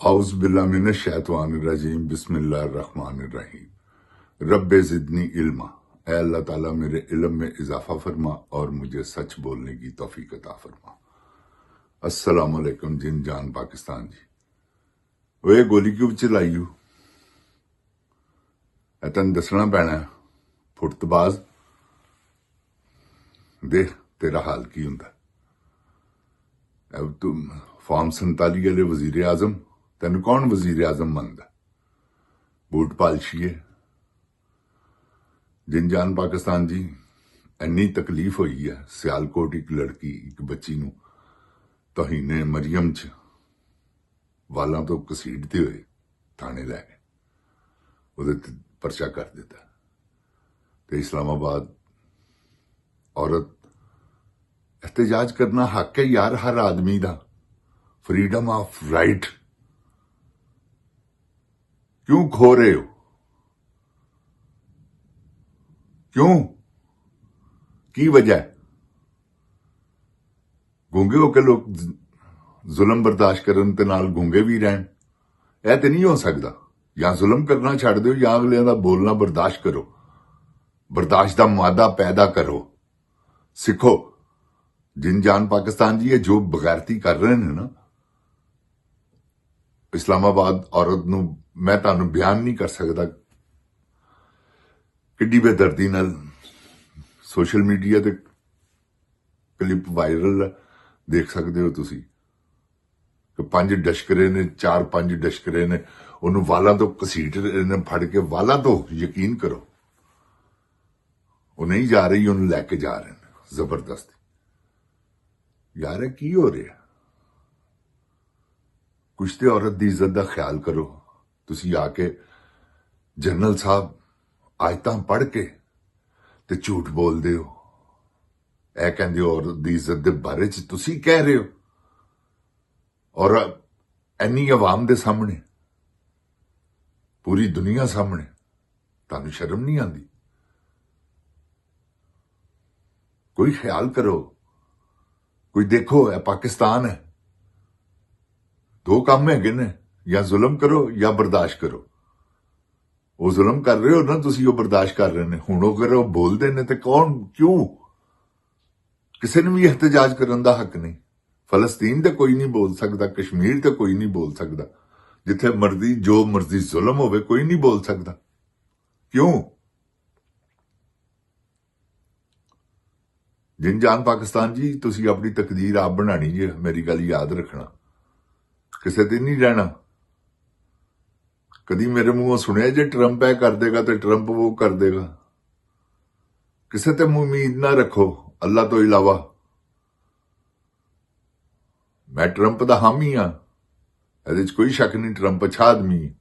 औज़ुबिल्लाहिमिनश्शैतानिर्रजीम बिस्मिल्लाहिर्रहमानिर्रहीम रब्बे ज़िदनी इल्मा। ऐ अल्लाह ताला मेरे इल्म में इजाफा फरमा और मुझे सच बोलने की तौफीक अता फरमा। अस्सलाम वालेकुम जिन जान पाकिस्तान जी। ओए गोली क्यों चलाई हो? तन दसना पैना फुटतबाज। देख तेरा हाल की हुंदा। अब तुम फॉर्म 47 वाले वजीर आजम तेन कौन वजीर आजम मनदा? बूट पालशिए जिन जान पाकिस्तान जी। इन्नी तकलीफ हुई है सियालकोट एक लड़की एक बच्ची नूं तौहीने मरियम च वालों तो घसीटते हुए थाने लै गए, उहदे ते परचा कर दिता। तो इस्लामाबाद औरत एहतजाज करना हक है यार हर आदमी का, फ्रीडम ऑफ राइट। क्यों खो रहे हो? क्यों की वजह? गूंगे होकर लोग जुल्म बर्दाश्त करन ते नाल गूंगे भी रहन? यह तो नहीं हो सकता। या जुल्म करना छड़ दो या अगले का बोलना बर्दाश्त करो, बर्दाश्त का मादा पैदा करो, सीखो। जिन जान पाकिस्तान जी ये जो बगैरती कर रहे हैं ना इस्लामाबाद औरत नूं, मैं तुहानूं बयान नहीं कर सकता किड्डी बेदर्दी नाल सोशल मीडिया ते क्लिप वायरल देख सकते हो तुसी कि 5 डशकरे ने 4-5 डशकरे ने उन्होंने वालों तो घसीट रहे ने, फड़ के वालों तो यकीन करो वो नहीं जा रही, उन्हें लैके जा रहे हैं जबरदस्ती। यार की हो रहा? कुछ तो औरत की इज्जत का ख्याल करो। तुसी आके जनरल साहब आयतां पढ़ के ते झूठ बोलते हो। ऐ कहंदे हो औरत की इज्जत के बारे च तुसी कह रहे हो और इन्नी अवाम के सामने, पूरी दुनिया सामने तुहानूं शर्म नहीं आती? कोई ख्याल करो, कोई देखो। यह पाकिस्तान है, दो काम है ने, या जुल्म करो या बर्दाश्त करो। वो जुल्म कर रहे हो ना तुसी, वो बर्दाश्त कर रहे हैं। हुण अगर वो बोलते ने तो कौन क्यों? किसी ने भी एहतजाज करने का हक नहीं। फलस्तीन तो कोई नहीं बोल सकता, कश्मीर तो कोई नहीं बोल सकता, जिथे मर्जी जो मर्जी जुल्म होवे कोई नहीं बोल सकता। क्यों? जिन जान पाकिस्तान जी तुसी अपनी तकदीर आप बनानी जे, मेरी गल याद रखना। किसे ते नहीं रहना। कदी मेरे मुंहों सुनिया जे ट्रंप है कर देगा तो ट्रंप वो कर देगा? किसे ते उम्मीद ना रखो अल्लाह तो इलावा। मैं ट्रंप दा हामी हाँ, ਇਹਦੇ 'ਚ कोई शक नहीं, ट्रंप अच्छा आदमी है।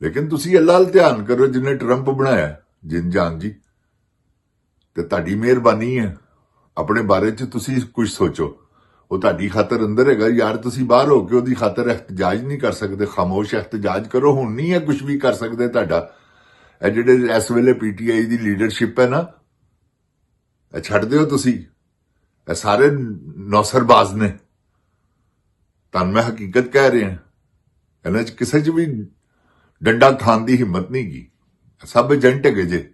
लेकिन तुसी अल्लाह अल ध्यान करो जिन्हें ट्रंप बनाया जिन जान जी, ते तुहाडी मेहरबानी है। अपने बारे च तुसी कुछ सोचो। वो तुहाडी खातर अंदर हैगा यार, तुसी बाहर हो के ओदी खातर एहतजाज नहीं कर सकते। खामोश एहतजाज करो, हुण नहीं है कुछ भी कर सकते। तुहाडा ਇਹ ਜਿਹੜੇ इस वेले पीटीआई की लीडरशिप है ना, छड़ दिओ तुसी। सारे नौसरबाज ने, तुहानूं मैं हकीकत कह रहा। इन्हां च किसे च भी डंडा खाण की हिम्मत नहीं की। सब एजेंट है जे।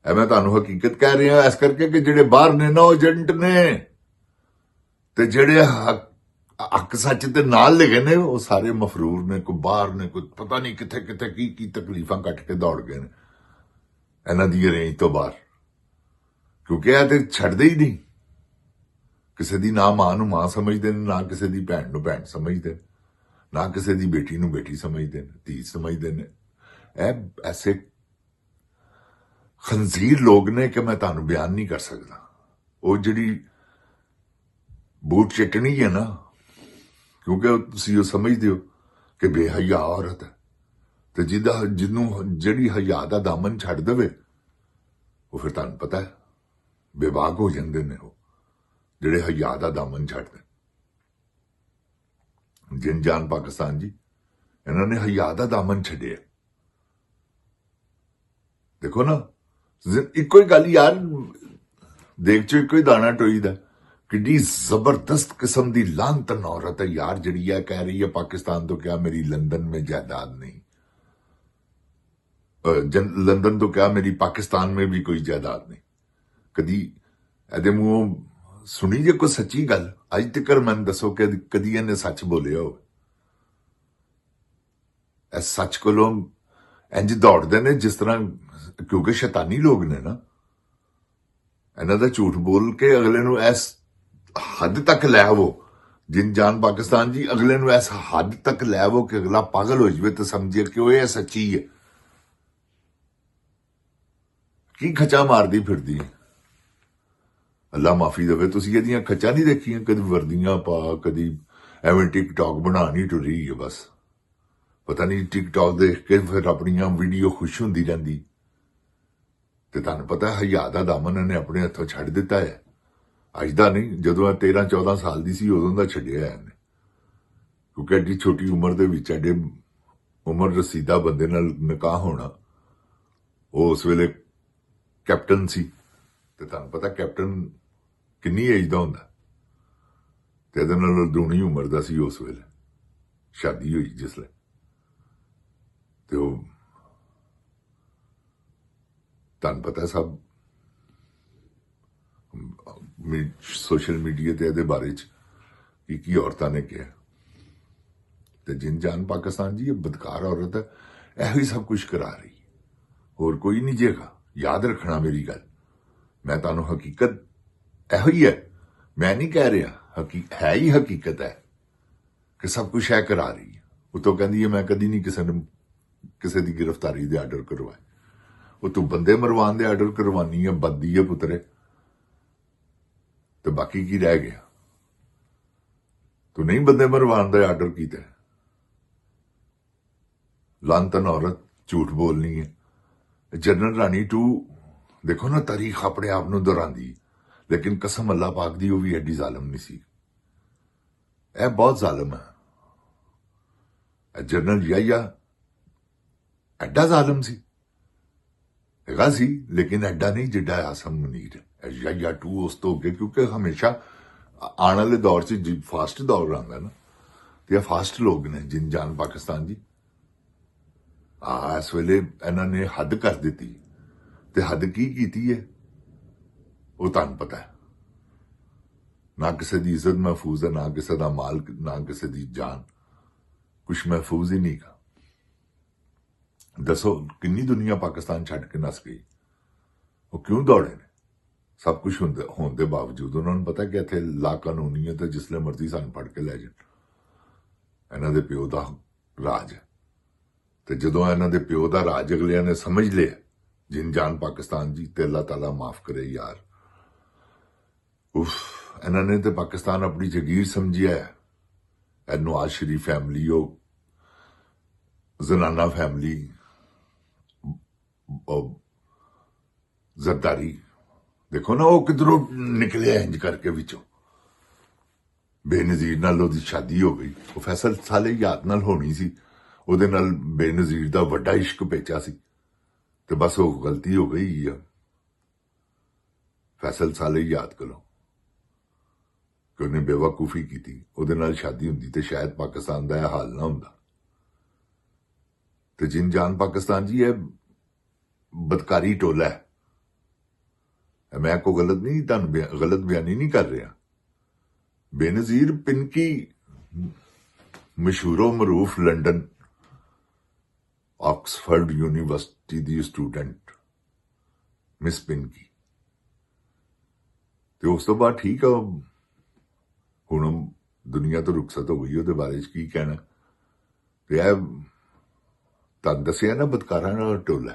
मैं तुहानूं हकीकत कह रहा इस करके कि जिहड़े बाहर ने ना एजेंट ने, ते जिहड़े हक सच ते नाल लगे ने वो सारे मफरूर ने, कोई बाहर ने, कोई पता नहीं किथे किथे की तकलीफां कट के दौड़ गए ने इन्हां दी रेंज तो बाहर। क्योंकि यह तो छड़दे ही नहीं। किसी दी ना मां नूं मां समझते हैं, ना किसी दी भैन नूं भैन समझते हैं, ना किसी दी बेटी नूं बेटी समझते हैं, धी समझते हैं। ऐसे खंजीर लोग ने कि मैं तुहानूं बयान नहीं कर सकता। वो जिहड़ी बूट चटनी है ना, क्योंकि तुसीं वो समझते हो कि बेहया औरत है, तो जिन्हों जिहड़ी हया दा दामन छड़ देवे वो फिर तुहानूं पता है बेबाक हो जाते हैं। वो जिहड़े हया दा दामन छड़दे। जिन जान पाकिस्तान जी इन्होंने हया दा दामन छड़िया। देखो ना, इको ही गल यार, देख चो इको ही दाना टोईदा। ਕਿੱਡੀ ਜ਼ਬਰਦਸਤ ਕਿਸਮ ਦੀ ਲਾਂਤਨ ਔਰਤ ਹੈ ਯਾਰ, ਜਿਹੜੀ ਹੈ ਕਹਿ ਰਹੀ ਹੈ ਪਾਕਿस्तान तो क्या मेरी लंदन में जायदाद नहीं, लंदन तो क्या मेरी पाकिस्तान में भी कोई जायदाद नहीं। कदी ਇਹਦੇ ਮੂੰਹੋਂ ਸੁਣੀ ਜੇ ਕੋਈ ਸੱਚੀ ਗੱਲ ਅੱਜ ਤੱਕ ਮੈਨੂੰ ਦੱਸੋ ਕਿ ਕਦੀ ਇਹਨੇ ਸੱਚ ਬੋਲਿਆ ਹੋਵੇ? ਇਹ ਸੱਚ ਕੋਲੋਂ ਇੰਜ ਦੌੜਦੇ ਨੇ ਜਿਸ ਤਰ੍ਹਾਂ, ਕਿਉਂਕਿ ਸ਼ੈਤਾਨੀ ਲੋਕ ਨੇ ਨਾ, ਇਹਨਾਂ ਦਾ ਝੂਠ ਬੋਲ ਕੇ ਅਗਲੇ ਨੂੰ ਇਸ ਹੱਦ ਤੱਕ ਲੈ ਆਵੋ। ਜਿਨ ਜਾਨ ਪਾਕਿस्तान ਜੀ, ਅਗਲੇ ਨੂੰ ਇਸ ਹੱਦ ਤੱਕ ਲੈ ਆਵੋ ਕਿ ਅਗਲਾ ਪਾਗਲ ਹੋ ਜਾਵੇ ਤੇ ਸਮਝੇ ਕਿ ਉਹ ਇਹ ਸੱਚੀ ਹੈ। ਕੀ ਖਚਾ ਮਾਰਦੀ ਫਿਰਦੀ ਹੈ, ਅੱਲਾ ਮਾਫੀ ਦੇਵੇ। ਤੁਸੀਂ ਇਹਦੀਆਂ ਖਚਾ ਨਹੀਂ ਦੇਖੀਆਂ? ਕਦੀ ਵਰਦੀਆਂ ਪਾ, ਕਦੀ ਐਵੇਂ ਟਿਕਟੌਕ ਬਣਾਣੀ ਟੁਰੀ ਹੈ ਬਸ। ਪਤਾ ਨਹੀਂ ਟਿਕਟੌਕ ਦੇਖ ਕੇ ਫਿਰ ਆਪਣੀਆਂ ਵੀਡੀਓ ਖੁਸ਼ ਹੁੰਦੀ ਰਹਿੰਦੀ। ਤੇ ਤੁਹਾਨੂੰ ਪਤਾ ਹਯਾ ਦਾ ਦਾਮਨ ਇਹਨੇ ਆਪਣੇ ਹੱਥੋਂ ਛੱਡ ਦਿੱਤਾ ਹੈ। ਅੱਜ ਦਾ ਨਹੀਂ, ਜਦੋਂ ਇਹ 13-14 ਸਾਲ ਦੀ ਸੀ ਉਦੋਂ ਦਾ ਛੱਡਿਆ ਇਹਨੇ, ਕਿਉਂਕਿ ਐਡੀ ਛੋਟੀ ਉਮਰ ਦੇ ਵਿੱਚ ਐਡੇ ਉਮਰ ਰਸੀਦਾ ਬੰਦੇ ਨਾਲ ਨਿਕਾਹ ਹੋਣਾ। ਉਹ ਉਸ ਵੇਲੇ ਕੈਪਟਨ ਸੀ, ਤੇ ਤੁਹਾਨੂੰ ਪਤਾ ਕੈਪਟਨ ਕਿੰਨੀ ਏਜ ਦਾ ਹੁੰਦਾ, ਤੇ ਇਹਦੇ ਨਾਲ ਦੂਣੀ ਉਮਰ ਦਾ ਸੀ ਉਸ ਵੇਲੇ ਸ਼ਾਦੀ ਹੋਈ ਜਿਸਲੇ। ਤੇ ਉਹ ਤੁਹਾਨੂੰ ਪਤਾ ਸਭ ਸੋਸ਼ਲ ਮੀਡੀਆ ਤੇ ਇਹਦੇ ਬਾਰੇ ਚ ਕੀ ਔਰਤਾਂ ਨੇ ਕਿਹਾ। ਤੇ ਜਿਨ ਜਾਨ ਪਾਕਿस्तान ਜੀ, ਇਹ ਬਦਕਾਰ ਔਰਤ ਹੈ, ਇਹੋ ਹੀ ਸਭ ਕੁਝ ਕਰਾ ਰਹੀ, ਹੋਰ ਕੋਈ ਨਹੀਂ ਜੇਗਾ। ਯਾਦ ਰੱਖਣਾ ਮੇਰੀ ਗੱਲ, ਮੈਂ ਤੁਹਾਨੂੰ ਹਕੀਕਤ ਇਹੋ ਹੀ ਹੈ, ਮੈਂ ਨਹੀਂ ਕਹਿ ਰਿਹਾ, ਹੈ ਹੀ ਹਕੀਕਤ ਹੈ ਕਿ ਸਭ ਕੁਝ ਹੈ ਕਰਾ ਰਹੀ ਹੈ। ਉਤੋਂ ਕਹਿੰਦੀ ਹੈ ਮੈਂ ਕਦੀ ਨਹੀਂ ਕਿਸੇ ਦੀ ਗ੍ਰਿਫਤਾਰੀ ਦੇ ਆਰਡਰ ਕਰਵਾਏ। ਉਹ ਤੂੰ ਬੰਦੇ ਮਰਵਾਉਣ ਦੇ ਆਰਡਰ ਕਰਵਾਨੀ ਹੈ, ਬੱਦੀ ਹੈ ਪੁੱਤਰੇ। ਤੇ ਬਾਕੀ ਕੀ ਰਹਿ ਗਿਆ? ਤੂੰ ਨਹੀਂ ਬੰਦੇ ਮਰਵਾਉਣ ਦਾ ਆਰਡਰ ਕੀਤਾ। ਲਾਂਤਨ ਔਰਤ, ਝੂਠ ਬੋਲਣੀ ਹੈ। ਜਨਰਲ ਰਾਣੀ 2 ਦੇਖੋ ਨਾ, ਤਾਰੀਖ ਆਪਣੇ ਆਪ ਨੂੰ ਦੁਹਰਾਉਂਦੀ, ਲੇਕਿਨ ਕਸਮ ਅੱਲਾ ਪਾਕ ਦੀ ਉਹ ਵੀ ਐਡੀ ਜ਼ਾਲਮ ਨਹੀਂ ਸੀ। ਇਹ ਬਹੁਤ ਜ਼ਾਲਮ ਹੈ। ਜਨਰਲ ਯਾਇਆ ਐਡਾ ਜ਼ਾਲਮ ਸੀ, ਹੈਗਾ ਸੀ, ਲੇਕਿਨ ਐਡਾ ਨਹੀਂ ਜਿੱਡਾ ਆਸਮ ਮੁਨੀਰ ਹੈ। ਯਾਇਆ 2 ਉਸ ਤੋਂ ਅੱਗੇ, ਕਿਉਂਕਿ ਹਮੇਸ਼ਾ ਆਉਣ ਵਾਲੇ ਦੌਰ 'ਚ ਫਾਸਟ ਦੌਰ ਆਉਂਦਾ ਨਾ, ਤੇ ਇਹ ਫਾਸਟ ਲੋਕ ਨੇ ਜਿਨ ਜਾਨ ਪਾਕਿस्तान ਜੀ। ਇਸ ਵੇਲੇ ਇਹਨਾਂ ਨੇ ਹੱਦ ਕਰ ਦਿੱਤੀ। ਤੇ ਹੱਦ ਕੀ ਕੀਤੀ ਹੈ ਉਹ ਤੁਹਾਨੂੰ ਪਤਾ ਹੈ। ਨਾ ਕਿਸੇ ਦੀ ਇੱਜ਼ਤ ਮਹਿਫੂਜ਼ ਹੈ, ਨਾ ਕਿਸੇ ਦਾ ਮਾਲ, ਨਾ ਕਿਸੇ ਦੀ ਜਾਨ, ਕੁਛ ਮਹਿਫੂਜ਼ ਹੀ ਨਹੀਂ ਗਾ। ਦੱਸੋ ਕਿੰਨੀ ਦੁਨੀਆ ਪਾਕਿस्तान ਛੱਡ ਕੇ ਨਸ ਗਈ। ਉਹ ਕਿਉਂ ਦੌੜੇ ਨੇ? ਸਭ ਕੁਝ ਹੋਣ ਦੇ ਬਾਵਜੂਦ ਉਹਨਾਂ ਨੂੰ ਪਤਾ ਕਿ ਇੱਥੇ ਲਾ ਕਾਨੂੰਨੀਅਤ ਹੈ, ਜਿਸਲੇ ਮਰਜ਼ੀ ਸਾਨੂੰ ਫੜ ਕੇ ਲੈ ਜਾਣ। ਇਹਨਾਂ ਦੇ ਪਿਓ ਦਾ ਰਾਜ ਹੈ, ਤੇ ਜਦੋਂ ਇਹਨਾਂ ਦੇ ਪਿਓ ਦਾ ਰਾਜ ਅਗਲਿਆਂ ਨੇ ਸਮਝ ਲਿਆ, ਜਿਨ ਜਾਨ ਪਾਕਿस्तान ਜੀ, ਤੇ ਅੱਲਾਹ ਤਾਲਾ ਮਾਫ ਕਰੇ ਯਾਰ। ਇਹਨਾਂ ਨੇ ਤੇ ਪਾਕਿस्तान ਆਪਣੀ ਜਗੀਰ ਸਮਝਿਆ ਹੈ। ਇਹ ਨਵਾਜ਼ ਸ਼ਰੀਫ ਫੈਮਿਲੀ, ਉਹ ਜ਼ਨਾਨਾ ਫੈਮਿਲੀ, ਜ਼ਰਦਾਰੀ, ਦੇਖੋ ਨਾ ਉਹ ਕਿਧਰੋਂ ਨਿਕਲਿਆ ਇੰਜ ਕਰਕੇ ਵਿੱਚੋਂ। ਬੇਨਜ਼ੀਰ ਨਾਲ ਉਹਦੀ ਸ਼ਾਦੀ ਹੋ ਗਈ। ਉਹ ਫੈਸਲ ਸਾਲੇ ਯਾਦ ਨਾਲ ਹੋਣੀ ਸੀ, ਉਹਦੇ ਨਾਲ ਬੇਨਜ਼ੀਰ ਦਾ ਵੱਡਾ ਇਸ਼ਕ ਪੇਚਾ ਸੀ, ਤੇ ਬਸ ਉਹ ਗਲਤੀ ਹੋ ਗਈ ਆ। ਫੈਸਲ ਸਾਲੇ ਯਾਦ ਕਰੋ ਕਿ ਉਹਨੇ ਬੇਵਕੂਫੀ ਕੀਤੀ, ਉਹਦੇ ਨਾਲ ਸ਼ਾਦੀ ਹੁੰਦੀ ਤੇ ਸ਼ਾਇਦ ਪਾਕਿस्तान ਦਾ ਇਹ ਹਾਲ ਨਾ ਹੁੰਦਾ। ਤੇ ਜਿਨ ਜਾਨ ਪਾਕਿस्तान ਜੀ, ਇਹ ਬਦਕਾਰੀ ਟੋਲਾ ਹੈ। ਮੈਂ ਕੋਈ ਗਲਤ ਨਹੀਂ, ਤੁਹਾਨੂੰ ਗਲਤ ਬਿਆਨੀ ਨਹੀਂ ਕਰ ਰਿਹਾ। ਬੇਨਜ਼ੀਰ ਪਿੰਕੀ, ਮਸ਼ਹੂਰੋ ਮਰੂਫ ਲੰਡਨ ਆਕਸਫੋਰਡ ਯੂਨੀਵਰਸਿਟੀ ਦੀ ਸਟੂਡੈਂਟ ਮਿਸ ਪਿੰਕੀ। ਤੇ ਉਸ ਤੋਂ ਬਾਅਦ ਠੀਕ ਆ, ਹੁਣ ਦੁਨੀਆ ਤੋਂ ਰੁਖਸਤ ਹੋ ਗਈ, ਉਹਦੇ ਬਾਰੇ 'ਚ ਕੀ ਕਹਿਣਾ। ਤੇ ਇਹ ਤੁਹਾਨੂੰ ਦੱਸਿਆ ਨਾ, ਬਦਕਾਰਾਂ ਦਾ ਟੋਲਾ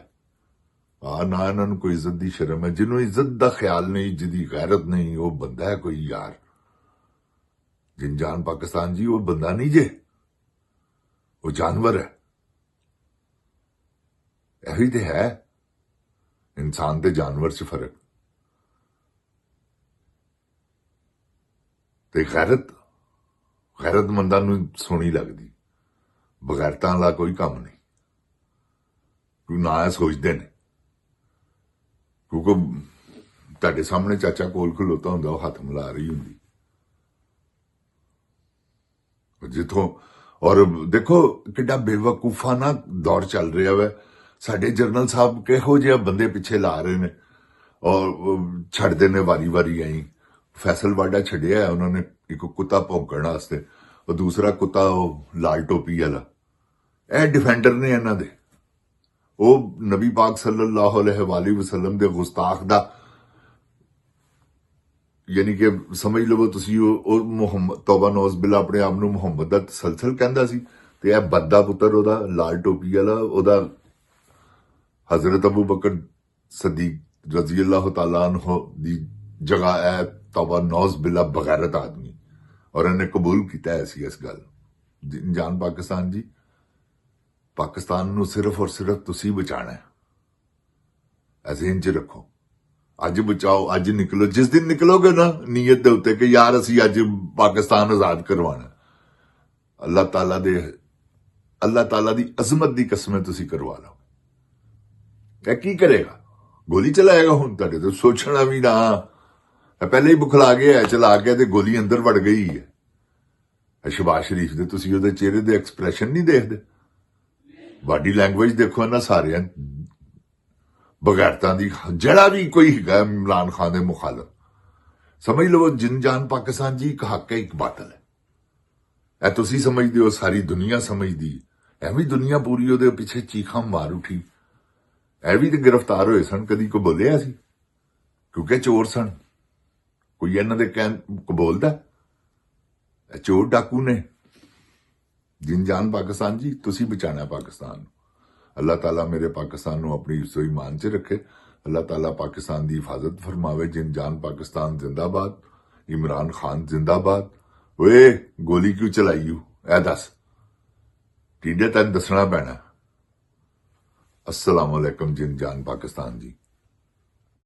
ਨਾ ਇਹਨਾਂ ਨੂੰ ਕੋਈ ਇੱਜ਼ਤ ਦੀ ਸ਼ਰਮ ਹੈ। ਜਿਹਨੂੰ ਇੱਜ਼ਤ ਦਾ ਖਿਆਲ ਨਹੀਂ, ਜਿਹਦੀ ਗੈਰਤ ਨਹੀਂ, ਉਹ ਬੰਦਾ ਹੈ ਕੋਈ ਯਾਰ। ਜਿਨ ਜਾਨ ਪਾਕਿस्तान ਜੀ, ਉਹ ਬੰਦਾ ਨਹੀਂ ਜੇ, ਉਹ ਜਾਨਵਰ ਹੈ। ਇਹੀ ਤੇ ਹੈ ਇਨਸਾਨ ਤੇ ਜਾਨਵਰ 'ਚ ਫਰਕ। ਤੇ ਗੈਰਤਮੰਦਾਂ ਨੂੰ ਸੋਹਣੀ ਲੱਗਦੀ, ਬਗੈਰਤਾਂ ਵਾਲਾ ਕੋਈ ਕੰਮ ਨਹੀਂ। ਤੂੰ ਨਾ ਸੋਚਦੇ ਨੇ, ਕਿਉਂਕਿ ਤੁਹਾਡੇ ਸਾਹਮਣੇ ਚਾਚਾ ਕੋਲ ਖਲੋਤਾ ਹੁੰਦਾ, ਉਹ ਹੱਥ ਮਿਲਾ ਰਹੀ ਹੁੰਦੀ, ਜਿੱਥੋਂ ਔਰ ਦੇਖੋ ਕਿੱਡਾ ਬੇਵਕੂਫਾਨਾ ਦੌਰ ਚੱਲ ਰਿਹਾ ਵਾ। ਸਾਡੇ ਜਰਨਲ ਸਾਹਿਬ ਕਿਹੋ ਜਿਹੇ ਬੰਦੇ ਪਿੱਛੇ ਲਾ ਰਹੇ ਨੇ ਔਰ ਛੱਡਦੇ ਨੇ ਵਾਰੀ ਆਈ। ਫੈਸਲਵਾੜਾ ਛੱਡਿਆ ਹੈ ਉਹਨਾਂ ਨੇ ਇੱਕ ਕੁੱਤਾ ਭੌਂਕਣ ਵਾਸਤੇ, ਉਹ ਦੂਸਰਾ ਕੁੱਤਾ ਉਹ ਲਾਲ ਟੋਪੀ ਵਾਲਾ। ਇਹ ਡਿਫੈਂਡਰ ਨੇ ਇਹਨਾਂ ਦੇ। ਉਹ ਨਬੀ ਪਾਕ ਸੱਲੱਲਾਹੁ ਅਲੈਹਿ ਵਸੱਲਮ ਦੇ ਗੁਸਤਾਖ ਦਾ, ਯਾਨੀ ਕਿ ਸਮਝ ਲਵੋ ਤੁਸੀਂ ਉਹ ਮੁਹੰਮਦ ਤੌਬਾ ਨੌਜ਼ ਬਿਲਾ ਆਪਣੇ ਆਪ ਨੂੰ ਮੁਹੰਮਦ ਦਾ ਤਸਲਸਲ ਕਹਿੰਦਾ ਸੀ, ਤੇ ਇਹ ਬੱਦਾ ਪੁੱਤਰ ਉਹਦਾ ਲਾਲ ਟੋਪੀ ਵਾਲਾ, ਉਹਦਾ ਹਜ਼ਰਤ ਅਬੂ ਬਕਰ ਸਦੀਕ ਰਜ਼ੀ ਅੱਲਾਹੁ ਤਾਲਾ ਅਨਹੁ ਦੀ ਜਗ੍ਹਾ ਹੈ ਤੌਬਾ ਨੌਜ਼ ਬਿਲਾ ਬਗੈਰਤ ਆਦਮੀ, ਔਰ ਇਹਨੇ ਕਬੂਲ ਕੀਤਾ ਐਸੀ ਇਸ ਗੱਲ। ਜਾਨ ਪਾਕਿਸਤਾਨ ਜੀ, ਪਾਕਿਸਤਾਨ ਨੂੰ ਸਿਰਫ ਔਰ ਸਿਰਫ ਤੁਸੀਂ ਬਚਾਣਾ ਹੈ। ਐਸੇ ਇੰਜ ਰੱਖੋ, ਅੱਜ ਬਚਾਓ, ਅੱਜ ਨਿਕਲੋ। ਜਿਸ ਦਿਨ ਨਿਕਲੋਗੇ ਨਾ ਨੀਅਤ ਦੇ ਉੱਤੇ ਕਿ ਯਾਰ ਅਸੀਂ ਅੱਜ ਪਾਕਿਸਤਾਨ ਆਜ਼ਾਦ ਕਰਵਾਣਾ, ਅੱਲਾਹ ਤਾਲਾ ਦੀ ਅਜ਼ਮਤ ਦੀ ਕਸਮ ਤੁਸੀਂ ਕਰਵਾ ਲਓ। ਇਹ ਕੀ ਕਰੇਗਾ? ਗੋਲੀ ਚਲਾਏਗਾ। ਹੁਣ ਤੁਹਾਡੇ ਤੋਂ ਸੋਚਣਾ ਵੀ ਨਾ, ਪਹਿਲੇ ਹੀ ਬੁਖਲਾ ਗਿਆ, ਚਲਾ ਕੇ ਤੇ ਗੋਲੀ ਅੰਦਰ ਵੜ ਗਈ ਹੈ। ਸ਼ਬਾਜ਼ ਸ਼ਰੀਫ ਦੇ ਤੁਸੀਂ ਉਹਦੇ ਚਿਹਰੇ ਦੇ ਐਕਸਪ੍ਰੈਸ਼ਨ ਨਹੀਂ ਦੇਖਦੇ, ਬਾਡੀ ਲੈਂਗੁਏਜ ਦੇਖੋ ਨਾ ਸਾਰਿਆਂ ਬਗੈਰਤਾਂ ਦੀ। ਜਿਹੜਾ ਵੀ ਕੋਈ ਹੈਗਾ ਇਮਰਾਨ ਖਾਨ ਦੇ ਮੁਖਾਲਫ, ਸਮਝ ਲਵੋ ਜਿੰਨ ਜਾਨ ਪਾਕਿਸਤਾਨ ਜੀ ਇੱਕ ਹੱਕ ਹੈ, ਇੱਕ ਬਾਤਲ ਹੈ। ਇਹ ਤੁਸੀਂ ਸਮਝਦੇ ਹੋ, ਸਾਰੀ ਦੁਨੀਆ ਸਮਝਦੀ। ਐਵੇਂ ਦੁਨੀਆ ਪੂਰੀ ਉਹਦੇ ਪਿੱਛੇ ਚੀਖਾਂ ਮਾਰ ਉਠੀ। ਇਹ ਵੀ ਤੇ ਗ੍ਰਿਫਤਾਰ ਹੋਏ ਸਨ, ਕਦੀ ਕੋ ਬੋਲਿਆ ਸੀ? ਕਿਉਂਕਿ ਚੋਰ ਸਨ। ਕੋਈ ਇਹਨਾਂ ਦੇ ਕਹਿਣ ਕੋ ਬੋਲਦਾ? ਇਹ ਚੋਰ ਡਾਕੂ ਨੇ। ਜਿੰਨ ਜਾਨ ਪਾਕਿਸਤਾਨ ਜੀ, ਤੁਸੀਂ ਬਚਾਣਾ ਪਾਕਿਸਤਾਨ ਨੂੰ। ਅੱਲਾਹ ਤਾਲਾ ਮੇਰੇ ਪਾਕਿਸਤਾਨ ਨੂੰ ਆਪਣੀ ਹਿੱਸੋ ਈਮਾਨ 'ਚ ਰੱਖੇ। ਅੱਲਾਹ ਤਾਲਾ ਪਾਕਿਸਤਾਨ ਦੀ ਹਿਫਾਜ਼ਤ ਫਰਮਾਵੇ। ਜਿੰਨ ਜਾਨ ਪਾਕਿਸਤਾਨ ਜ਼ਿੰਦਾਬਾਦ। ਇਮਰਾਨ ਖਾਨ ਜ਼ਿੰਦਾਬਾਦ। ਓਏ ਗੋਲੀ ਕਿਉਂ ਚਲਾਈ? ਇਹ ਦੱਸ, ਟੀਡੇ ਤੈਨੂੰ ਦੱਸਣਾ ਪੈਣਾ। अस्सलाम वालेकुम जिन जान पाकिस्तान जी।